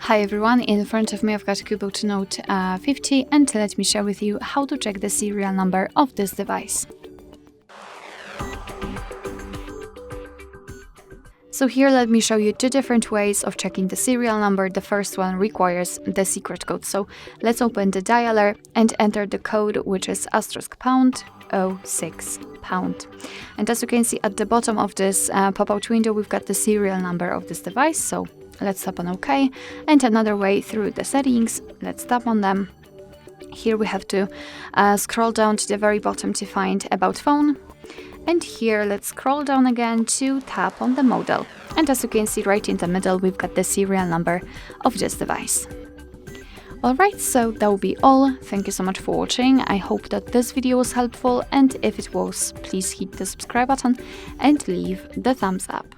Hi everyone, in front of me I've got CUBOT Note 50 and let me share with you how to check the serial number of this device. So here let me show you two different ways of checking the serial number. The first one requires the secret code. So let's open the dialer and enter the code, which is *#06#. And as you can see at the bottom of this pop-out window, we've got the serial number of this device. So let's tap on OK. And another way through the settings, let's tap on them. Here we have to scroll down to the very bottom to find About Phone. And here, let's scroll down again to tap on the model. And as you can see right in the middle, we've got the serial number of this device. Alright, so that will be all. Thank you so much for watching. I hope that this video was helpful, and if it was, please hit the subscribe button and leave the thumbs up.